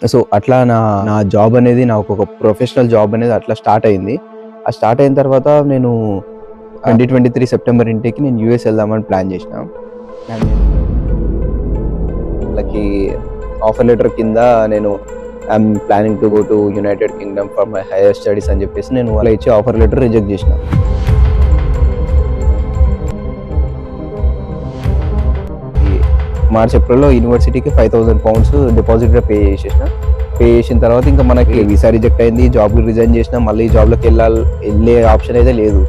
So, అట్లా నా నా జాబ్ అనేది నాకొక ప్రొఫెషనల్ జాబ్ అనేది అట్లా స్టార్ట్ అయింది. ఆ స్టార్ట్ అయిన తర్వాత నేను 2023 సెప్టెంబర్ ఇంటేక్‌కి నేను యూఎస్ వెళ్దామని ప్లాన్ చేసినా. అండ్ వాళ్ళకి ఆఫర్ లెటర్ కింద నేను I'm planning to go to United Kingdom for my higher studies అని చెప్పేసి నేను వాళ్ళ ఇచ్చే ఆఫర్ లెటర్ రిజెక్ట్ చేసిన. మార్చ్ ఏప్రిల్‌లో యూనివర్సిటీకి £5,000 డిపాజిట్‌గా పే చేసేసిన. పే చేసిన తర్వాత ఇంకా మనకి వీసా రిజెక్ట్ అయింది. జాబ్‌కి రిజైన్ చేసినా. మళ్ళీ జాబ్‌లోకి వెళ్ళే ఆప్షన్ అయితే లేదు.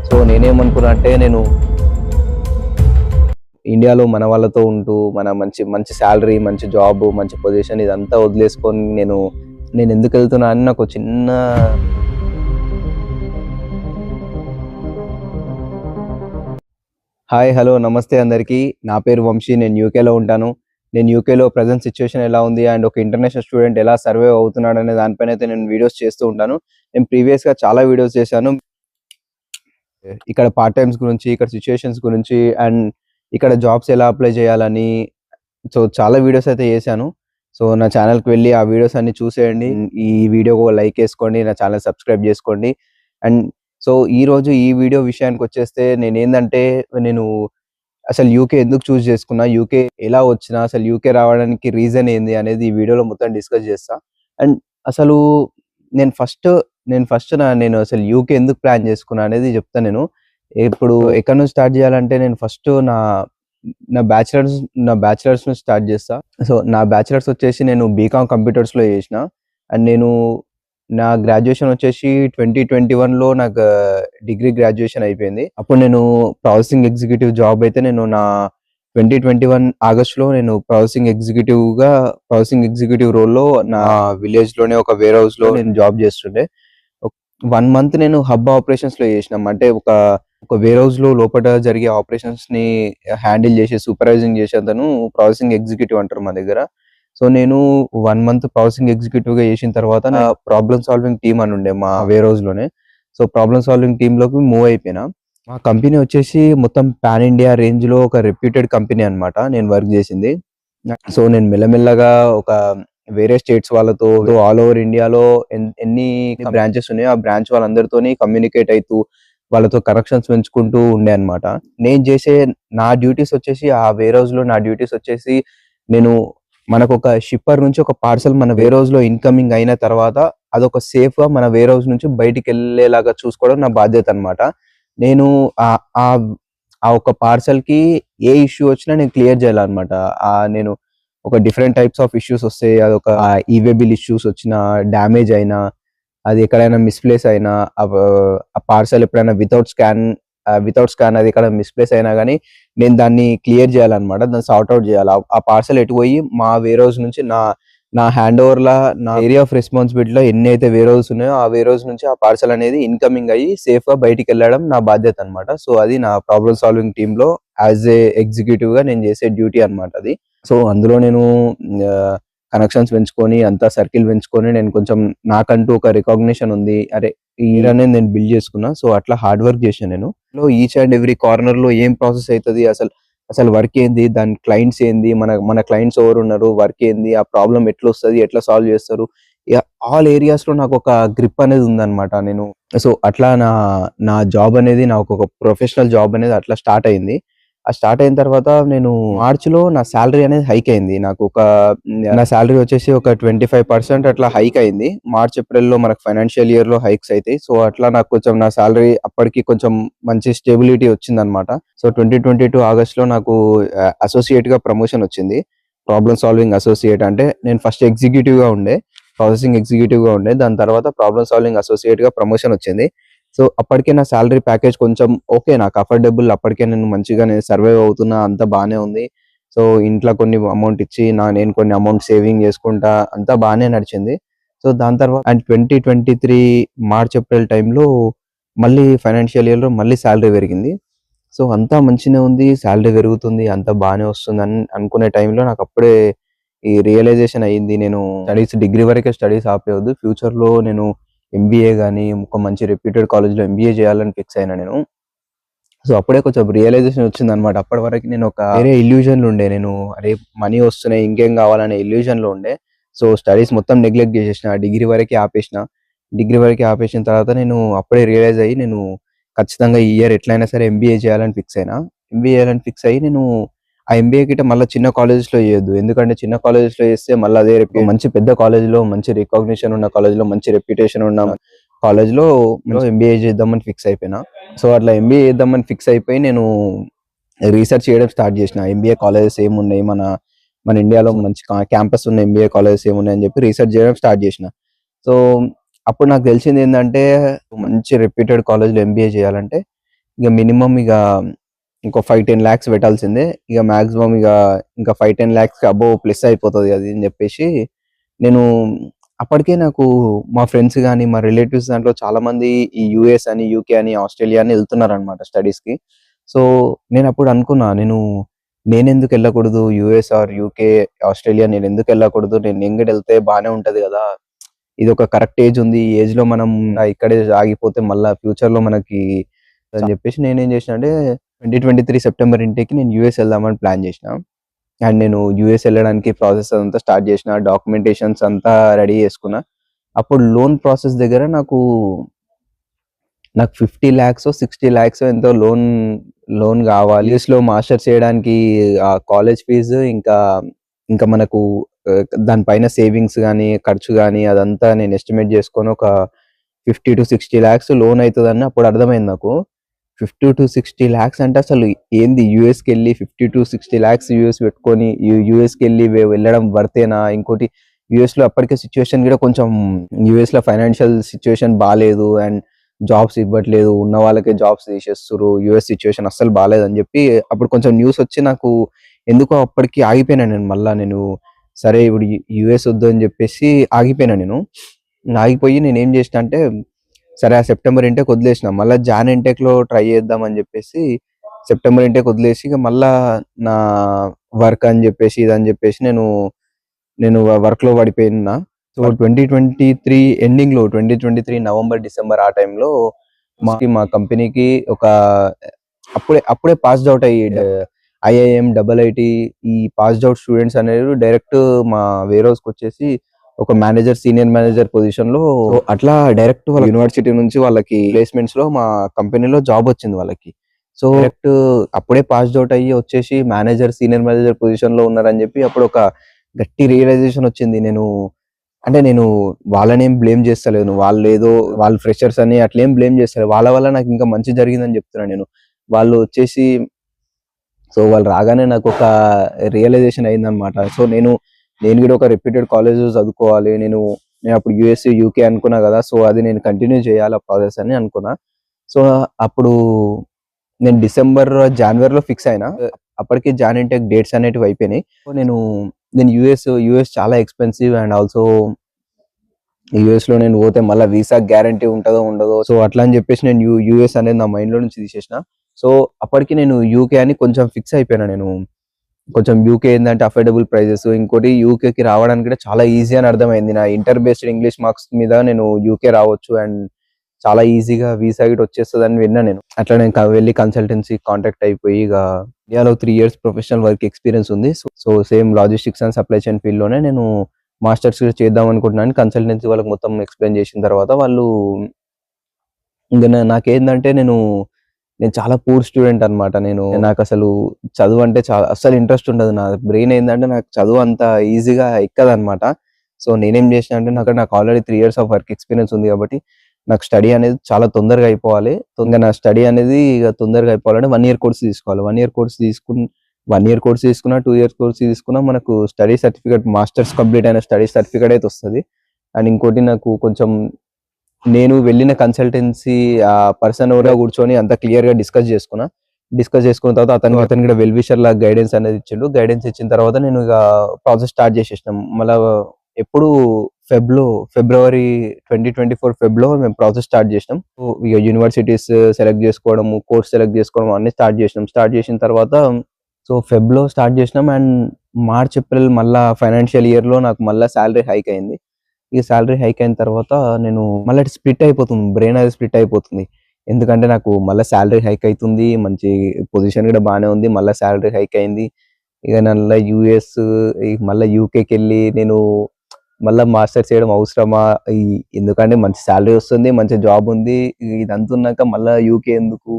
సో నేనేమనుకున్నా అంటే నేను ఇండియాలో మన వాళ్ళతో ఉంటూ మన మంచి మంచి సాలరీ, మంచి జాబ్, మంచి పొజిషన్ ఇదంతా వదిలేసుకొని నేను ఎందుకు వెళ్తున్నా అని నాకు చిన్న హాయ్, హలో, నమస్తే అందరికీ. నా పేరు వంశీ. నేను యూకేలో ఉంటాను. నేను యూకేలో ప్రెజెంట్ సిట్యుయేషన్ ఎలా ఉంది అండ్ ఒక ఇంటర్నేషనల్ స్టూడెంట్ ఎలా సర్వైవ్ అవుతున్నాడనే దానిపైన అయితే నేను వీడియోస్ చేస్తూ ఉంటాను. నేను ప్రీవియస్‌గా చాలా వీడియోస్ చేశాను. ఇక్కడ పార్ట్ టైమ్స్ గురించి, ఇక్కడ సిట్యుయేషన్స్ గురించి అండ్ ఇక్కడ జాబ్స్ ఎలా అప్లై చేయాలని సో చాలా వీడియోస్ అయితే చేశాను. సో నా ఛానల్‌కి వెళ్లి ఆ వీడియోస్ అన్ని చూసేయండి. ఈ వీడియోకి ఒక లైక్ ఏసుకోండి. నా ఛానల్ సబ్స్క్రైబ్ చేసుకోండి. అండ్ సో ఈరోజు ఈ వీడియో విషయానికొచ్చేస్తే నేను అసలు యూకే ఎందుకు చూజ్ చేసుకున్నా? యూకే ఎలా వచ్చినా? అసలు యూకే రావడానికి రీజన్ ఏంది? అనేది ఈ వీడియోలో మొత్తం డిస్కస్ చేస్తా. అండ్ అసలు నేను ఫస్ట్ నేను అసలు యూకే ఎందుకు ప్లాన్ చేసుకున్నా అనేది చెప్తా నేను. ఇప్పుడు ఎక్కడి నుంచి స్టార్ట్ చేయాలంటే నేను ఫస్ట్ నా బ్యాచిలర్స్ నా బ్యాచిలర్స్ నుంచి స్టార్ట్ చేస్తా. సో నా బ్యాచిలర్స్ వచ్చేసి నేను బీకామ్ కంప్యూటర్స్‌లో చేసిన. అండ్ నా గ్రాడ్యుయేషన్ వచ్చేసి 2021లో నాకు డిగ్రీ గ్రాడ్యుయేషన్ అయిపోయింది. అప్పుడు నేను ప్రాసెసింగ్ ఎగ్జిక్యూటివ్ జాబ్ అయితే నేను నా 2021 ఆగస్ట్‌లో నేను ప్రాసెసింగ్ ఎగ్జిక్యూటివ్ రోల్‌లో నా విలేజ్‌లోనే ఒక వేర్ హౌస్‌లో నేను జాబ్ చేస్తుండే. 1 మంత్ నేను హబ్ ఆపరేషన్స్‌లో చేసినాం. అంటే ఒక వేర్ హౌస్‌లో లోపట జరిగే ఆపరేషన్స్‌ని హ్యాండిల్ చేసే, సూపర్వైజింగ్ చేసేతను ప్రాసెసింగ్ ఎగ్జిక్యూటివ్ అంటారు మా దగ్గర. సో నేను 1 మంత్ ప్రాసెసింగ్ ఎగ్జిక్యూటివ్‌గా చేసిన తర్వాత నా ప్రాబ్లమ్ సాల్వింగ్ టీమ్ అని ఉండే మా వేర్ హౌస్‌లోనే. సో ప్రాబ్లమ్ సాల్వింగ్ టీమ్‌లోకి మూవ్ అయిపోయినా. మా కంపెనీ వచ్చేసి మొత్తం పాన్ ఇండియా రేంజ్‌లో ఒక రెప్యూటెడ్ కంపెనీ అన్నమాట నేను వర్క్ చేసింది. సో నేను మెల్లమెల్లగా ఒక వేరే స్టేట్స్ వాళ్ళతో ఆల్ ఓవర్ ఇండియాలో ఎన్ని బ్రాంచెస్ ఉన్నాయో ఆ బ్రాంచ్ వాళ్ళందరితోని కమ్యూనికేట్ అయితూ వాళ్ళతో కనెక్షన్స్ పెంచుకుంటూ ఉండే అన్నమాట. నేను చేసే నా డ్యూటీస్ వచ్చేసి ఆ వేర్ హౌస్‌లో నా డ్యూటీస్ వచ్చేసి నేను మనకొక షిప్పర్ నుంచి ఒక పార్సెల్ మన వేర్ హౌస్‌లో ఇన్‌కమింగ్ అయిన తర్వాత అదొక సేఫ్‌గా మన వేర్ హౌస్ నుంచి బయటికెళ్ళేలాగా చూసుకోవడం నా బాధ్యత అన్నమాట. నేను ఆహ్, ఆహ్, ఆ ఒక్క పార్సెల్‌కి ఏ ఇష్యూ వచ్చినా నేను క్లియర్ చేయాలన్నమాట. నేను ఒక డిఫరెంట్ టైప్స్ ఆఫ్ ఇష్యూస్ వస్తాయి. అదొక ఈవే బిల్ ఇష్యూస్ వచ్చినా, డ్యామేజ్ అయినా, అది ఎక్కడైనా మిస్‌ప్లేస్ అయినా, ఆ పార్సెల్ ఎప్పుడైనా వితౌట్ స్కాన్ అది ఎక్కడ మిస్‌ప్లేస్ అయినా గాని నేను దాన్ని క్లియర్ చేయాలన్నమాట. దాన్ని సార్ట్ ఔట్ చేయాలి. ఆ పార్సెల్ ఎటు పోయి మా వేర్ హౌస్ నుంచి నా నా హ్యాండ్ ఓవర్‌లా నా ఏరియా ఆఫ్ రెస్పాన్సిబిలిటీలో ఎన్నైతే వేర్ హౌస్ ఉన్నాయో ఆ వేర్ హౌస్ నుంచి ఆ పార్సెల్ అనేది ఇన్‌కమింగ్ అయ్యి సేఫ్‌గా బయటికెళ్ళడం నా బాధ్యత అన్నమాట. సో అది నా ప్రాబ్లమ్ సాల్వింగ్ టీమ్‌లో యాస్ ఏ ఎగ్జిక్యూటివ్‌గా నేను చేసే డ్యూటీ అన్నమాట అది. సో అందులో నేను ఆహ్, కనెక్షన్స్ పెంచుకొని అంతా సర్కిల్ పెంచుకొని నేను కొంచెం నాకంటూ ఒక రికాగ్నిషన్ ఉంది. అరే! ఈ ఇయర్ అనేది నేను బిల్డ్ చేసుకున్నా. సో అట్లా హార్డ్ వర్క్ చేశా నేను. ఈచ్ అండ్ ఎవ్రీ కార్నర్‌లో ఏం ప్రాసెస్ అయితది? అసలు వర్క్ ఏంది? దాని క్లయింట్స్ ఏంది? మన మన క్లయింట్స్ ఎవరున్నారు? వర్క్ ఏంది? ఆ ప్రాబ్లమ్ ఎట్లొస్తది? ఎట్లా సాల్వ్ చేస్తారు? ఆల్ ఏరియాస్‌లో నాకొక గ్రిప్ అనేది ఉందన్నమాట. సో అట్లా నా జాబ్ అనేది నాకొక ప్రొఫెషనల్ జాబ్ అనేది అట్లా స్టార్ట్ అయింది. ఆ స్టార్ట్ అయిన తర్వాత నేను మార్చ్‌లో నా సాలరీ అనేది హైక్ అయింది. నా సాలరీ వచ్చేసి ఒక 25% అట్లా హైక్ అయింది. మార్చ్, ఏప్రిల్‌లో మనకు ఫైనాన్షియల్ ఇయర్‌లో హైక్స్ అయితాయి. సో అట్లా నాకు కొంచెం నా సాలరీ అప్పటికి కొంచెం మంచి స్టెబిలిటీ వచ్చిందన్నమాట. సో 2022 ఆగస్ట్‌లో నాకు అసోసియేట్‌గా ప్రమోషన్ వచ్చింది. ప్రాబ్లమ్ సాల్వింగ్ అసోసియేట్ అంటే నేను ఫస్ట్ ఎగ్జిక్యూటివ్‌గా ఉండే. ప్రాసెసింగ్ ఎగ్జిక్యూటివ్‌గా ఉండే. దాని తర్వాత ప్రాబ్లమ్ సాల్వింగ్ అసోసియేట్‌గా ప్రమోషన్ వచ్చింది. సో అప్పటికే నా సాలరీ ప్యాకేజ్ కొంచెం ఓకే. నాకు అఫోర్డబుల్. అప్పటికే నేను సర్వైవ్ అవుతున్నా. అంతా బానే ఉంది. సో ఇంట్లో కొన్ని అమౌంట్ ఇచ్చి నేను కొన్ని అమౌంట్ సేవింగ్ చేసుకుంటా అంతా బానే నడిచింది. సో దాని తర్వాత అండ్ 2023 మార్చ్, ఏప్రిల్ టైమ్‌లో మళ్ళీ ఫైనాన్షియల్ ఇయర్‌లో మళ్ళీ సాలరీ పెరిగింది. సో అంతా మంచిగానే ఉంది. సాలరీ పెరుగుతుంది. అంతా బానే వస్తుందని అనుకునే టైంలో నాకప్పుడే ఈ రియలైజేషన్ అయింది. నేను డిగ్రీ వరకే స్టడీస్ ఆపేయొద్దు. ఫ్యూచర్‌లో నేను ఎంబీఏ గాని, ఒక మంచి రెప్యూటెడ్ కాలేజ్‌లో ఎంబీఏ చేయాలని ఫిక్స్ అయినా నేను. సో అప్పుడే కొంచెం రియలైజేషన్ వచ్చిందన్నమాట. అప్పటి వరకు నేను ఒక వేరే ఇల్యూజన్‌లో ఉండే. అరే! మనీ వస్తున్నాయి ఇంకేం కావాలనే ఇల్యూజన్‌లో ఉండే. సో స్టడీస్ మొత్తం నెగ్లెక్ట్ చేసేసిన, డిగ్రీ వరకే ఆపేసిన. డిగ్రీ వరకే ఆపేసిన తర్వాత నేను అప్పుడే రియలైజ్ అయ్యి నేను ఖచ్చితంగా ఈ ఇయర్ ఎట్లయినా సరే ఎంబీఏ చేయాలని ఫిక్స్ అయినా. ఎంబీఏ చేయాలని ఫిక్స్ అయ్యి నేను ఆ ఎంబీఏ గిట్ట మళ్ళీ చిన్న కాలేజెస్లో చేయొద్దు, ఎందుకంటే చిన్న కాలేజెస్లో చేస్తే మళ్ళీ అదే మంచి పెద్ద కాలేజ్లో, మంచి రికగ్నిషన్ ఉన్న కాలేజ్లో, మంచి రెప్యుటేషన్ ఉన్న కాలేజ్లో ఎంబీఏ చేద్దామని ఫిక్స్ అయిపోయినా. సో అట్లా ఎంబీఏ చేద్దామని ఫిక్స్ అయిపోయి నేను రీసెర్చ్ చేయడం స్టార్ట్ చేసిన. ఎంబీఏ కాలేజెస్ ఏమున్నాయి, మన మన ఇండియాలో మంచి క్యాంపస్ ఉన్న ఎంబీఏ కాలేజెస్ ఏమున్నాయి అని చెప్పి రీసెర్చ్ చేయడం స్టార్ట్ చేసిన. సో అప్పుడు నాకు తెలిసింది ఏంటంటే, మంచి రెప్యూటెడ్ కాలేజ్లో ఎంబీఏ చేయాలంటే ఇక మినిమం ఇక ఇంకో 5-10 lakhs పెట్టాల్సిందే. ఇక మాక్సిమం ఇక ఇంకా 5-10 lakhs అబోవ్ ప్లస్ అయిపోతుంది అది అని చెప్పేసి నేను అప్పటికే నాకు మా ఫ్రెండ్స్ కానీ మా రిలేటివ్స్ దాంట్లో చాలా మంది ఈ యూఎస్ అని, యూకే అని, ఆస్ట్రేలియా అని వెళ్తున్నారు అనమాట స్టడీస్కి. సో నేను అప్పుడు అనుకున్నా, నేనెందుకు వెళ్ళకూడదు యూఎస్ ఆర్ యూకే, ఆస్ట్రేలియా నేను ఎందుకు వెళ్ళకూడదు, నేను ఎంగడి వెళ్తే బాగానే ఉంటది కదా, ఇది ఒక కరెక్ట్ ఏజ్ ఉంది, ఈ ఏజ్ లో మనం ఇక్కడే ఆగిపోతే మళ్ళీ ఫ్యూచర్ లో మనకి అని చెప్పేసి నేనేం చేసిన అంటే 2023 సెప్టెంబర్ ఇంటేకి నేను యూఎస్ వెళ్దామని ప్లాన్ చేసిన. అండ్ నేను యూఎస్ వెళ్ళడానికి ప్రాసెస్ అంతా స్టార్ట్ చేసిన, డాక్యుమెంటేషన్స్ అంతా రెడీ చేసుకున్నా. అప్పుడు లోన్ ప్రాసెస్ దగ్గర నాకు 50 lakhs 60 lakhs ఎంతో లోన్ కావాలి. యూఎస్ లో మాస్టర్స్ చేయడానికి ఆ కాలేజ్ ఫీజు ఇంకా ఇంకా మనకు దానిపైన సేవింగ్స్ కానీ ఖర్చు కానీ అదంతా నేను ఎస్టిమేట్ చేసుకొని ఒక 50-60 lakhs లోన్ అవుతుందని అప్పుడు అర్థమైంది నాకు. 50-60 lakhs అంటే అసలు ఏంది, యూఎస్కి వెళ్ళి 50-60 lakhs యూఎస్ పెట్టుకొని యూఎస్కి వెళ్ళి వెళ్ళడం వర్తేనా? ఇంకోటి యూఎస్ లో అప్పటికే సిచ్యువేషన్ కూడా కొంచెం, యూఎస్ లో ఫైనాన్షియల్ సిచ్యువేషన్ బాగాలేదు అండ్ జాబ్స్ ఇవ్వట్లేదు, ఉన్న వాళ్ళకే జాబ్స్ తీసేస్తారు, యూఎస్ సిచ్యువేషన్ అస్సలు బాగాలేదని చెప్పి అప్పుడు కొంచెం న్యూస్ వచ్చి నాకు ఎందుకో అప్పటికి ఆగిపోయినా నేను. మళ్ళీ నేను సరే ఇప్పుడు యూఎస్ వద్దు అని చెప్పేసి ఆగిపోయినా నేను. ఆగిపోయి నేను ఏం చేసిన అంటే, సరే ఆ సెప్టెంబర్ ఇంటేక్ వదిలేసిన, మళ్ళీ జాన్ ఇంటేక్లో ట్రై చేద్దాం అని చెప్పేసి సెప్టెంబర్ ఇంటేక్ వదిలేసి ఇక మళ్ళా నా వర్క్ అని చెప్పేసి ఇదని చెప్పేసి నేను వర్క్లో పడిపోయినా. సో 2023 ఎండింగ్ లో, 2023 నవంబర్ డిసెంబర్ ఆ టైంలో మా కంపెనీకి ఒక అప్పుడే పాస్డ్ అవుట్ అయ్యి ఐఐఎం, ఐఐటి ఈ పాస్డ్ అవుట్ స్టూడెంట్స్ అనేది డైరెక్ట్ మా వేర్ హౌస్కి వచ్చేసి ఒక మేనేజర్, సీనియర్ మేనేజర్ పొజిషన్ లో అట్లా డైరెక్ట్ వాళ్ళ యూనివర్సిటీ నుంచి వాళ్ళకి ప్లేస్మెంట్స్ లో మా కంపెనీలో జాబ్ వచ్చింది వాళ్ళకి. సో డైరెక్ట్ అప్పుడే పాస్డ్ అవుట్ అయ్యి వచ్చేసి మేనేజర్, సీనియర్ మేనేజర్ పొజిషన్ లో ఉన్నారని చెప్పి అప్పుడు ఒక గట్టి రియలైజేషన్ వచ్చింది. నేను వాళ్ళనేం బ్లేమ్ చేస్తలేను, వాళ్ళు ఫ్రెషర్స్ అని అట్లేం బ్లేమ్ చేస్తలేదు, వాళ్ళ వల్ల నాకు ఇంకా మంచి జరిగిందని చెప్తున్నా నేను. వాళ్ళు వచ్చేసి వాళ్ళు రాగానే నాకు ఒక రియలైజేషన్ అయిందనమాట. సో నేను కూడా ఒక రెప్యూటెడ్ కాలేజ్ చదువుకోవాలి, నేను అప్పుడు యూఎస్, యూకే అనుకున్నా కదా, సో అది నేను కంటిన్యూ చేయాలి ఆ ప్రాసెస్ అని అనుకున్నా. సో అప్పుడు నేను జనవరిలో ఫిక్స్ అయినా. అప్పటికి జాన్ ఇంటెక్ డేట్స్ అనేటివి అయిపోయినాయి. సో నేను యూఎస్ చాలా ఎక్స్పెన్సివ్ అండ్ ఆల్సో యూఎస్ లో నేను పోతే మళ్ళీ వీసా గ్యారంటీ ఉంటుందో ఉండదో, సో అట్లా అని చెప్పేసి నేను యూఎస్ అనేది నా మైండ్ లో నుంచి తీసేసిన. సో అప్పటికి నేను యూకే అని కొంచెం ఫిక్స్ అయిపోయినా నేను. కొంచెం యూకే ఏంటంటే అఫోర్డబుల్ ప్రైజెస్, ఇంకోటి యూకేకి రావడానికి కూడా చాలా ఈజీ అని అర్థమైంది. నా ఇంటర్ బేస్డ్ ఇంగ్లీష్ మార్క్స్ మీద నేను యూకే రావచ్చు అండ్ చాలా ఈజీగా వీసా గిట్ వచ్చేస్తుంది అని విన్నా నేను. అట్లా నేను వెళ్ళి కన్సల్టెన్సీ కాంటాక్ట్ అయిపోయి ఇక ఇండియాలో 3 years ప్రొఫెషనల్ వర్క్ ఎక్స్పీరియన్స్ ఉంది. So same logistics and supply chain field లోనే నేను మాస్టర్స్ చేద్దాం అనుకుంటున్నాను. కన్సల్టెన్సీ వాళ్ళకి మొత్తం ఎక్స్ప్లెయిన్ చేసిన తర్వాత వాళ్ళు ఇంకా నాకేందంటే నేను చాలా పూర్ స్టూడెంట్ అనమాట. నాకు అసలు చదువు అంటే అస్సలు ఇంట్రెస్ట్ ఉండదు. నా బ్రెయిన్ ఏంటంటే నాకు చదువు అంత ఈజీగా ఎక్కదనమాట. సో నేనేం చేసిన అంటే, నాకు already 3 years of work experience ఉంది కాబట్టి నాకు స్టడీ అనేది చాలా తొందరగా అయిపోవాలి. నా స్టడీ అనేది ఇక తొందరగా అయిపోవాలంటే 1 year కోర్స్ తీసుకోవాలి. 1 year కోర్స్ 1 year కోర్స్ తీసుకున్నా, 2 years కోర్స్ తీసుకున్నా మనకు స్టడీ సర్టిఫికేట్, మాస్టర్స్ కంప్లీట్ అయిన స్టడీ సర్టిఫికేట్ అయితే వస్తుంది. అండ్ ఇంకోటి నాకు కొంచెం నేను వెళ్ళిన కన్సల్టెన్సీ ఆ పర్సన్ ఎవరో కూర్చొని అంత క్లియర్ గా డిస్కస్ చేసుకున్న తర్వాత అతను కూడా వెల్ విషర్ లా గైడెన్స్ అనేది ఇచ్చిండు. గైడెన్స్ ఇచ్చిన తర్వాత నేను ఇక ప్రాసెస్ స్టార్ట్ చేసేసినాం. మళ్ళీ ఎప్పుడు ఫిబ్రవరి 2024 ఫెబ్లో మేము ప్రాసెస్ స్టార్ట్ చేసినాం. ఇక యూనివర్సిటీస్ సెలెక్ట్ చేసుకోవడము, కోర్స్ సెలెక్ట్ చేసుకోవడం అన్ని స్టార్ట్ చేసిన తర్వాత సో ఫెబ్లో స్టార్ట్ చేసినాం అండ్ మార్చ్, ఏప్రిల్ మళ్ళీ ఫైనాన్షియల్ ఇయర్ లో నాకు మళ్ళీ శాలరీ హైక్ అయింది. ఈ శాలరీ హైక్ అయిన తర్వాత నేను మళ్ళీ స్ప్లిట్ అయిపోతుంది, బ్రెయిన్ అది స్ప్లిట్ అయిపోతుంది. ఎందుకంటే నాకు మళ్ళీ శాలరీ హైక్ అవుతుంది, మంచి పొజిషన్ కూడా బాగానే ఉంది, మళ్ళీ శాలరీ హైక్ అయింది. ఇక మళ్ళీ యూఎస్, మళ్ళీ యూకేకి వెళ్ళి నేను మళ్ళా మాస్టర్స్ చేయడం అవసరమా? ఈ ఎందుకంటే మంచి సాలరీ వస్తుంది, మంచి జాబ్ ఉంది. ఇదంతా ఉన్నాక మళ్ళా యూకే ఎందుకు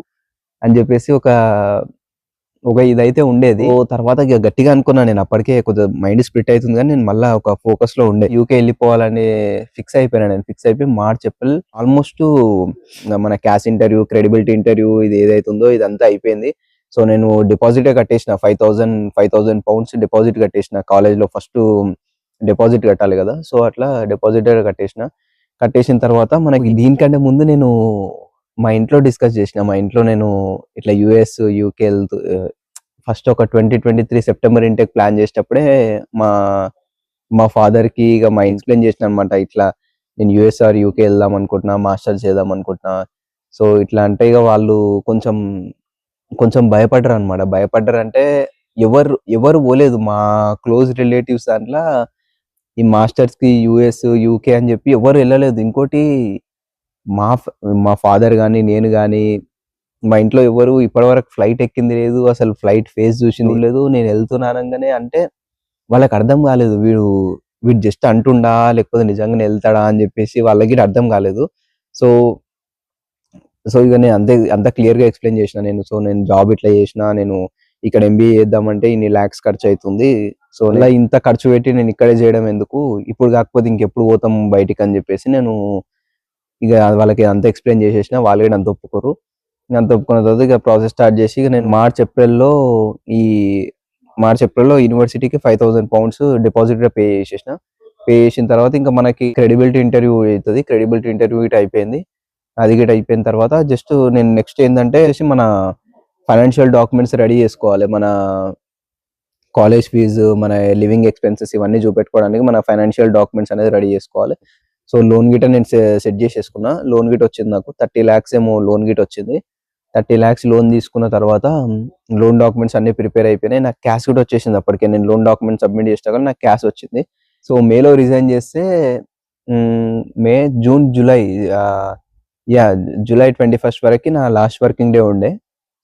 అని జెప్పేసి ఒక ఇదైతే ఉండేది. తర్వాత ఇగ గట్టిగా అనుకున్నా నేను. అప్పటికే కొద్దిగా మైండ్ స్ప్లిట్ అయితుంది గానీ, నేను మళ్ళా ఒక ఫోకస్‌లో ఉండే. యూకే ఎళ్ళిపోవాలని ఫిక్స్ అయిపోయినా నేను. ఫిక్స్ అయిపోయి మార్చ్, ఏప్రిల్ ఆల్‌మోస్ట్ మన క్యాష్ ఇంటర్వ్యూ, క్రెడిబిలిటీ ఇంటర్వ్యూ ఇది ఏదైతే ఉందో ఇదంతా అయిపోయింది. సో, నేను డిపాజిటే కట్టేసిన. 5,000 పౌండ్స్ డిపాజిట్ కట్టేసిన. కాలేజ్‌లో ఫస్టు డిపాజిట్ కట్టాలి గదా! సో, అట్లా డిపాజిటే కట్టేసిన. కట్టేసిన తర్వాత మనకి దీనికంటే ముందు నేను మా ఇంట్లో డిస్కస్ చేసిన. మా ఇంట్లో నేను ఇట్లా యూఎస్, యూకే ఫస్ట్ ఒక 2023 సెప్టెంబర్ ఇంటేక్ ప్లాన్ చేసేటప్పుడే మా మా ఫాదర్‌కి ఇగ ఎక్స్‌ప్లెయిన్ చేసినా అనమాట. ఇట్లా నేను యూఎస్ ఆర్ యూకే ఎళ్దాం అనుకుంటున్నా. మాస్టర్స్ చేద్దాం అనుకుంటున్నా. సో, ఇట్లా అంటే ఇగ వాళ్ళు కొంచెం కొంచెం భయపడ్డారనమాట. భయపడ్డారంటే ఎవరు ఎవరు పోలేదు. మా క్లోజ్ రిలేటివ్స్ దాంట్ల ఈ మాస్టర్స్‌కి యూఎస్, యూకే అని చెప్పి ఎవరు ఎళ్ళలేదు. ఇంకోటి మా ఫ్ మా ఫాదర్ గాని, నేను గాని మా ఇంట్లో ఎవరు ఇప్పటివరకు ఫ్లైట్ ఎక్కింది లేదు. అసలు ఫ్లైట్ ఫేస్ చూసింది లేదు. నేను ఎళ్తున్నా అనంగానే అంటే వాళ్ళకర్థం కాలేదు. వీడు జస్ట్ అంటుండా? లేకపోతే నిజంగానే ఎళ్తాడా? అని చెప్పేసి వాళ్ళకి అర్థం కాలేదు. సో, ఇగ నేను అంత క్లియర్‌గా ఎక్స్‌ప్లెయిన్ చేసినా నేను. సో, నేను జాబ్ ఇట్లా చేసినా. నేను ఇక్కడ ఎంబీఏ చేద్దామంటే ఇన్ని లాక్స్ ఖర్చయితుంది. సో, అలా ఇంత ఖర్చు పెట్టి నేను ఇక్కడే చేయడం ఎందుకు? ఇప్పుడు కాకపోతే ఇంకెప్పుడు పోతాం బయటికని చెప్పేసి నేను ఇగ వాళ్ళకి అంతా ఎక్స్‌ప్లెయిన్ చేసేసినా. వాళ్ళు కూడా అంత ఒప్పుకోరు. అంత ఒప్పుకున్న తర్వాత ఇక ప్రాసెస్ స్టార్ట్ చేసి ఇక నేను ఈ మార్చ్, ఏప్రిల్‌లో యూనివర్సిటీకి 5,000 పౌండ్స్ డిపాజిట్‌గా పే చేసేసిన. పే చేసిన తర్వాత ఇంకా మనకి క్రెడిబిలిటీ ఇంటర్వ్యూ అయితది. క్రెడిబిలిటీ ఇంటర్వ్యూ గిట్ట అయిపోయింది. అది గిట్ట అయిపోయిన తర్వాత జస్ట్ నేను నెక్స్ట్ ఏందంటే మన ఫైనాన్షియల్ డాక్యుమెంట్స్ రెడీ చేసుకోవాలి. మన కాలేజ్ ఫీజు, మన లివింగ్ ఎక్స్‌పెన్సెస్ ఇవన్నీ చూపెట్టుకోవడానికి మన ఫైనాన్షియల్ డాక్యుమెంట్స్ అనేది రెడీ చేసుకోవాలి. సో, లోన్ గిట్ట నేను సెట్ చేసేసుకున్నా. లోన్ గిట్ట వచ్చింది నాకు. 30 లాక్స్ ఏమో లోన్ గిట్ట వచ్చింది. 30 లాక్స్ లోన్ తీసుకున్న తర్వాత లోన్ డాక్యుమెంట్స్ అన్నీ ప్రిపేర్ అయిపోయినాయి. నాకు క్యాష్ కూడా వచ్చేసింది అప్పటికే. నేను లోన్ డాక్యుమెంట్స్ సబ్మిట్ చేసినా కానీ నాకు క్యాష్ వచ్చింది. సో, మేలో రిజైన్ చేస్తే May, June, July yeah! July 21 వరకి నా లాస్ట్ వర్కింగ్ డే ఉండే.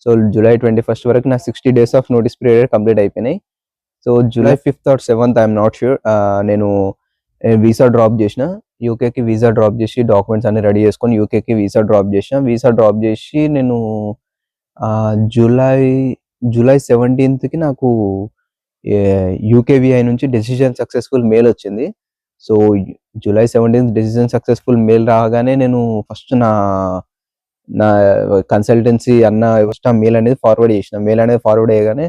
సో, జూలై 21 వరకు నా 60 days of notice period complete అయిపోయినాయి. సో, జూలై 5థ్ ఆర్ 7థ్ ఐ యామ్ నాట్ ష్యూర్. నేను వీసా డ్రాప్ చేసిన. యూకేకి వీసా డ్రాప్ చేసి డాక్యుమెంట్స్ అన్ని రెడీ చేసుకొని యూకేకి వీసా డ్రాప్ చేసిన. వీసా డ్రాప్ చేసి నేను జూలై 17కి నాకు యూకేవీఐ నుంచి డెసిషన్ సక్సెస్‌ఫుల్ మెయిల్ వచ్చింది. So, July 17 decision successful mail రాగానే నేను ఫస్ట్ నా నా కన్సల్టెన్సీ ఫస్ట్ ఆ మెయిల్ అనేది ఫార్వర్డ్ చేసిన. మెయిల్ అనేది ఫార్వర్డ్ చేయగానే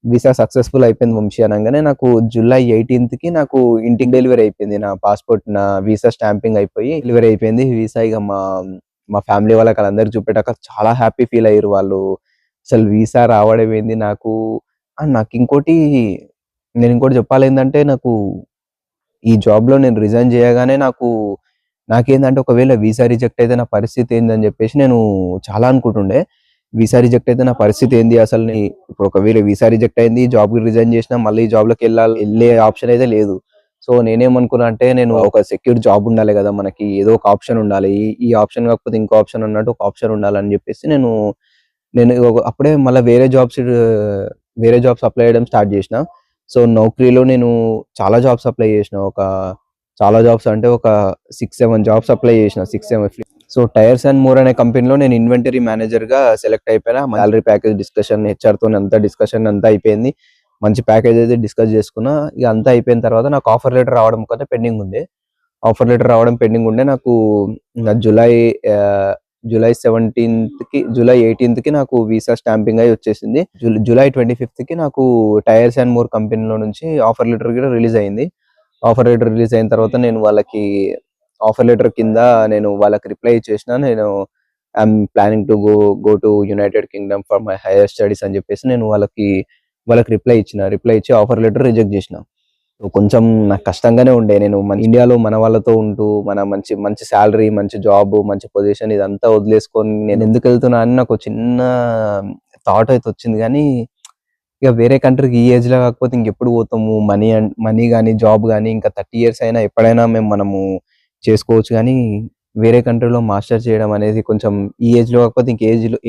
వీసా సక్సెస్‌ఫుల్ అయిపోయింది వంశీ అనంగానే నాకు జూలై 18కి నాకు ఇంటికి డెలివరీ అయిపోయింది. నా పాస్‌పోర్ట్, నా వీసా స్టాంపింగ్ అయిపోయి డెలివరీ అయిపోయింది. వీసా ఇగ మా ఫ్యామిలీ వాళ్ళకి ఆళ్ళందరికి చూపెట్టాక చాలా హ్యాపీ ఫీల్ అయ్యిర్రు వాళ్ళు. అసలు వీసా రావడం ఏంది నాకు నాకింకోటి నేనింకోటి చెప్పాలేందంటే నాకు ఈ జాబ్‌లో నేను రిజైన్ చేయగానే నాకేందంటే ఒకవేళ వీసా రిజెక్ట్ అయితే నా పరిస్థితి ఏందని చెప్పేసి నేను చాలా అనుకుంటుండే. వీసా రిజెక్ట్ అయితే నా పరిస్థితి ఏంది ఇప్పుడు ఒకవేళ వీసా రిజెక్ట్ అయింది, జాబ్‌కి రిజైన్ చేసినా మళ్ళీ ఎళ్ళే ఆప్షన్ అయితే లేదు. సో, నేనేమనుకున్నా అంటే నేను ఒక సెక్యూర్ జాబ్ ఉండాలి కదా! మనకి ఏదో ఒక ఆప్షన్ ఉండాలి. ఈ ఆప్షన్ కాకపోతే ఇంకో ఆప్షన్ అన్నట్టు ఒక ఆప్షన్ ఉండాలని చెప్పేసి నేను నేను అప్పుడే మళ్ళా వేరే జాబ్స్ అప్లై చేయడం స్టార్ట్ చేసిన. సో, నౌకరీలో నేను చాలా జాబ్స్ అప్లై చేసిన. చాలా జాబ్స్ అంటే ఒక 6, 7 జాబ్స్ అప్లై చేసిన. 6, 7 సో, టైర్స్ అండ్ మోర్ అనే కంపెనీలో నేను ఇన్వెంటరీ మేనేజర్‌గా సెలెక్ట్ అయిపోయినా. సాలరీ ప్యాకేజ్ డిస్కషన్ హెచ్ఆర్‌తోని అంతా డిస్కషన్ అంతా అయిపోయింది. మంచి ప్యాకేజ్ అయితే డిస్కస్ చేసుకున్నా. ఇగ అంతా అయిపోయిన తర్వాత నాకు ఆఫర్ లెటర్ రావడం ఒక్కటే పెండింగ్ ఉండే. ఆఫర్ లెటర్ రావడం పెండింగ్ ఉండే. నాకు జూలై 18కి నాకు వీసా స్టాంపింగ్ అయ్యి వచ్చేసింది. జూలై 25కి నాకు టైర్స్ అండ్ మోర్ కంపెనీలో నుంచి ఆఫర్ లెటర్ కూడా రిలీజ్ అయింది. ఆఫర్ లెటర్ రిలీజ్ అయిన తర్వాత నేను వాళ్ళకి ఆఫర్ లెటర్ కింద నేను వాళ్ళకి రిప్లై ఇచ్చేసిన. నేను I'm planning to go to United Kingdom for my higher studies అని చెప్పేసి నేను వాళ్ళకి రిప్లై ఇచ్చిన. రిప్లై ఇచ్చి ఆఫర్ లెటర్ రిజెక్ట్ చేసిన. కొంచెం నాకు కష్టంగానే ఉండే. నేను ఇండియాలో మన వాళ్ళతో ఉంటూ మంచి మంచి సాలరీ, మంచి జాబ్, మంచి పొజిషన్ ఇదంతా వదిలేసుకొని నేనెందుకెళ్తున్నా అని నాకు చిన్న థాట్ అయితే వచ్చింది గానీ, ఇక వేరే కంట్రీకి ఈ ఏజ్‌లో కాకపోతే ఇంకెప్పుడు పోతాము. మనీ గాని, జాబ్ గాని ఇంకా 30 ఇయర్స్ అయినా ఎప్పుడైనా మనము చేసుకోవచ్చు గానీ, వేరే కంట్రీలో మాస్టర్స్ చేయడం అనేది కొంచెం ఈ ఏజ్‌లో కాకపోతే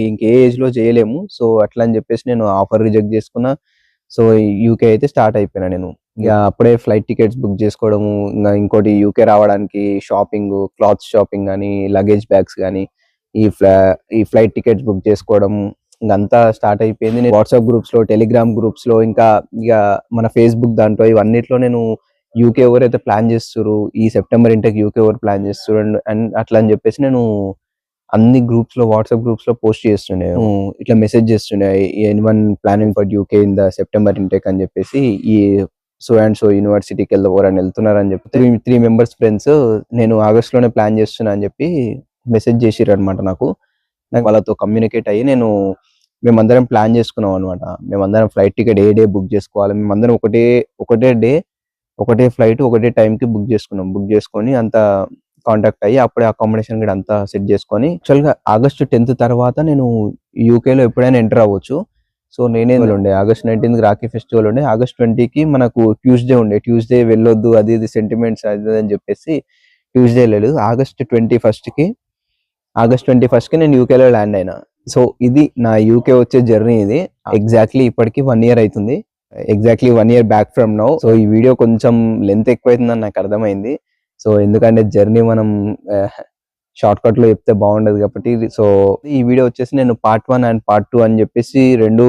ఇంకే ఏజ్‌లో చేయలేము. సో, అట్లా అని చెప్పేసి నేను ఆఫర్ రిజెక్ట్ చేసుకున్నా. సో, యూకే అయితే స్టార్ట్ అయిపోయినా నేను. ఇక అప్పుడే ఫ్లైట్ టికెట్స్ బుక్ చేసుకోవడము, ఇంకా ఇంకోటి యూకే రావడానికి షాపింగ్, క్లాత్ షాపింగ్ కానీ, లగేజ్ బ్యాగ్స్ కానీ, ఈ ఫ్లైట్ టికెట్స్ బుక్ చేసుకోవడం ఇంకంతా స్టార్ట్ అయిపోయింది. నేను వాట్సాప్ గ్రూప్స్ లో, టెలిగ్రామ్ గ్రూప్స్ లో, ఇంకా ఇక మన ఫేస్బుక్ దాంట్లో ఇవన్నిట్లో నేను యూకే ఎవరైతే ప్లాన్ చేస్తారు, ఈ సెప్టెంబర్ ఇంటకి యూకే ఎవరు ప్లాన్ చేస్తారు అండ్ అట్లా అని చెప్పేసి నేను అన్ని గ్రూప్స్ లో, వాట్సాప్ గ్రూప్స్ లో పోస్ట్ చేస్తుండే, ఇట్లా మెసేజ్ చేస్తుండే, anyone planning for UK in the September intake అని చెప్పేసి, ఈ సో అండ్ సో యూనివర్సిటీకి ఎవరైనా వెళ్తున్నారు అని చెప్పి 3 మెంబర్స్ ఫ్రెండ్స్ నేను ఆగస్ట్ లోనే ప్లాన్ చేస్తున్నా అని చెప్పి మెసేజ్ చేసిర్రు అనమాట నాకు. వాళ్ళతో కమ్యూనికేట్ అయ్యి మేమందరం ప్లాన్ చేసుకున్నాం అనమాట. మేమందరం ఫ్లైట్ టికెట్ ఏ డే బుక్ చేసుకోవాలి, మేమందరం ఒకటే డే, ఒకటే ఫ్లైట్, ఒకటే టైంకి బుక్ చేసుకున్నాం. బుక్ చేసుకొని అంతా కాంటాక్ట్ అయ్యి అప్పుడే అకామిడేషన్ కూడా అంతా సెట్ చేసుకొని, యాక్చువల్గా ఆగస్ట్ 10th తర్వాత నేను యూకేలో ఎప్పుడైనా ఎంటర్ అవ్వచ్చు. సో నేనే ఉండే ఆగస్ట్ 19th రాఖీ ఫెస్టివల్ ఉండే, ఆగస్ట్ 20కి మనకు ట్యూస్డే వెళ్ళొద్దు, అది ఇది సెంటిమెంట్స్ అది అని చెప్పేసి ట్యూస్డే లేదు. ఆగస్ట్ 21కి నేను యూకేలో ల్యాండ్ అయినా. సో ఇది నా యూకే వచ్చే జర్నీ. ఇది ఎగ్జాక్ట్లీ ఇప్పటికి 1 year అవుతుంది. Exactly 1 year back from now. So ఈ వీడియో కొంచెం లెంత్ ఎక్కువైతుందని నాకు అర్థమైంది. సో ఎందుకంటే జర్నీ మనం షార్ట్ కట్ లో చెప్తే బాగుండదు కాబట్టి, సో ఈ వీడియో వచ్చేసి నేను పార్ట్ 1 అండ్ పార్ట్ 2 అని చెప్పేసి 2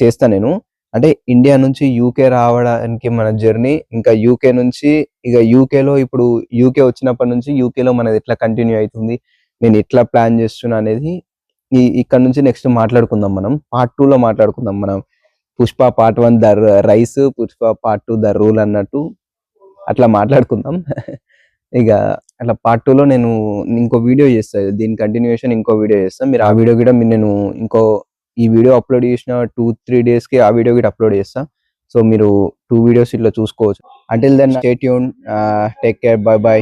చేస్తాను నేను. అంటే ఇండియా నుంచి యూకే రావడానికి మన జర్నీ, ఇంకా యూకే నుంచి ఇక యూకేలో ఇప్పుడు యూకే వచ్చినప్పటి నుంచి యూకేలో మనది ఎట్లా కంటిన్యూ అవుతుంది, నేను ఎట్లా ప్లాన్ చేస్తున్నా అనేది ఇక్కడ నుంచి నెక్స్ట్ మాట్లాడుకుందాం. మనం పార్ట్ 2 లో మాట్లాడుకుందాం. మనం Pushpa part 1 the rice, Pushpa part 2 the rule అన్నట్టు అట్లా మాట్లాడుకుందాం. ఇక అట్లా పార్ట్ 2 లో నేను ఇంకో వీడియో చేస్తాను, దీని కంటిన్యూషన్ ఇంకో వీడియో చేస్తాను. మీరు ఆ వీడియో కూడా నేను ఈ వీడియో అప్లోడ్ చేసిన 2-3 days కి ఆ వీడియో కూడా అప్లోడ్ చేస్తా. సో మీరు 2 videos ఇట్లా చూసుకోవచ్చు. Until then stay tuned, take care, bye by.